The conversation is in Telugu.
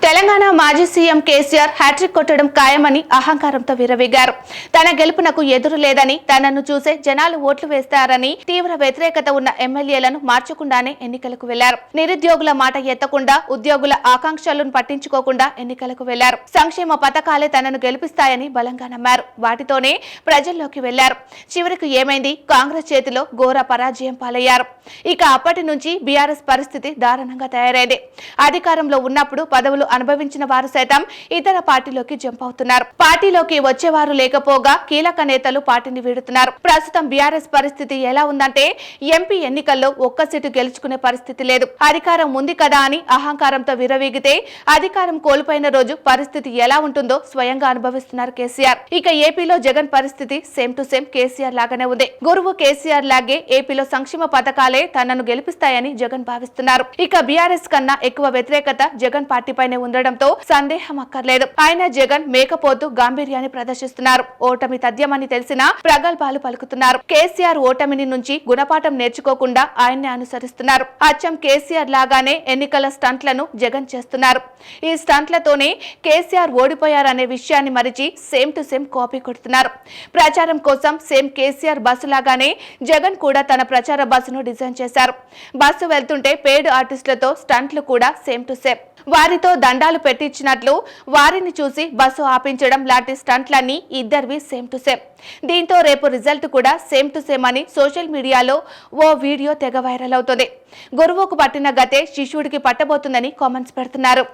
తెలంగాణ మాజీ సీఎం కేసీఆర్ హ్యాట్రిక్ కొట్టడం ఖాయమని అహంకారంతో విర్రవీగారు. తన గెలుపునకు ఎదురు లేదని, తనను చూసే జనాలు ఓట్లు వేస్తారని తీవ్ర వ్యతిరేకత ఉన్న ఎమ్మెల్యేలను మార్చకుండానే ఎన్నికలకు వెళ్లారు. నిరుద్యోగుల మాట ఎత్తకుండా, ఉద్యోగుల ఆకాంక్షలను పట్టించుకోకుండా ఎన్నికలకు వెళ్లారు. సంక్షేమ పథకాలే తనను గెలిపిస్తాయని బలంగా నమ్మారు. వాటితోనే ప్రజల్లోకి వెళ్లారు. చివరికి ఏమైంది? కాంగ్రెస్ చేతిలో ఘోర పరాజయం పాలయ్యారు. ఇక అప్పటి నుంచి బీఆర్ఎస్ పరిస్థితి దారుణంగా తయారైంది. అధికారంలో ఉన్నప్పుడు పదవులు అనుభవించిన వారు సైతం ఇతర పార్టీలోకి జంప్ అవుతున్నారు. పార్టీలోకి వచ్చేవారు లేకపోగా కీలక నేతలు పార్టీని వీడుతున్నారు. ప్రస్తుతం బీఆర్ఎస్ పరిస్థితి ఎలా ఉందంటే ఎంపీ ఎన్నికల్లో ఒక్క సీటు గెలుచుకునే పరిస్థితి లేదు. అధికారం ఉంది కదా అని అహంకారంతో విర్రవీగితే అధికారం కోల్పోయిన రోజు పరిస్థితి ఎలా ఉంటుందో స్వయంగా అనుభవిస్తున్నారు కేసీఆర్. ఇక ఏపీలో జగన్ పరిస్థితి సేమ్ టు సేమ్ కేసీఆర్ లాగానే ఉంది. గురువు కేసీఆర్ లాగే ఏపీలో సంక్షేమ పథకాలే తనను గెలిపిస్తాయని జగన్ భావిస్తున్నారు. ఇక బీఆర్ఎస్ కన్నా ఎక్కువ వ్యతిరేకత జగన్ పార్టీపైనే ఉండడంతో సందేహం అక్కర్లేదు. ఆయన జగన్ మేకపోతూ గాంభీర్యాన్ని ప్రదర్శిస్తున్నారు. ఓటమి తథ్యమని తెలిసినా ప్రగల్భాలు పలుకుతున్నారు. కేసీఆర్ ఓటమిని నుంచి గుణపాఠం నేర్చుకోకుండా ఆయన్ని అనుసరిస్తున్నారు. అచ్చం కేసీఆర్ లాగానే ఎన్నికల స్టంట్లను జగన్ చేస్తున్నారు. ఈ స్టంట్లతోనే కేసీఆర్ ఓడిపోయారనే విషయాన్ని మరిచి సేమ్ టు సేమ్ కాపీ కొడుతున్నారు. ప్రచారం కోసం సేమ్ కేసీఆర్ బస్సు లాగానే జగన్ కూడా తన ప్రచార బస్సును డిజైన్ చేశారు. బస్సు వెళ్తుంటే పేడ్ ఆర్టిస్టులతో స్టంట్లు కూడా సేమ్ టు సేమ్. వారితో దండాలు పెట్టించినట్లు వారిని చూసి బస్సు ఆపించడం లాంటి స్టంట్లన్నీ ఇద్దరివి సేమ్ టు సేమ్. దీంతో రేపు రిజల్ట్ కూడా సేమ్ టు సేమ్ అని సోషల్ మీడియాలో ఓ వీడియో తెగ వైరల్ అవుతుంది. గురువుకు పట్టిన గతే శిష్యుడికి పట్టబోతుందని కామెంట్స్ పెడుతున్నారు.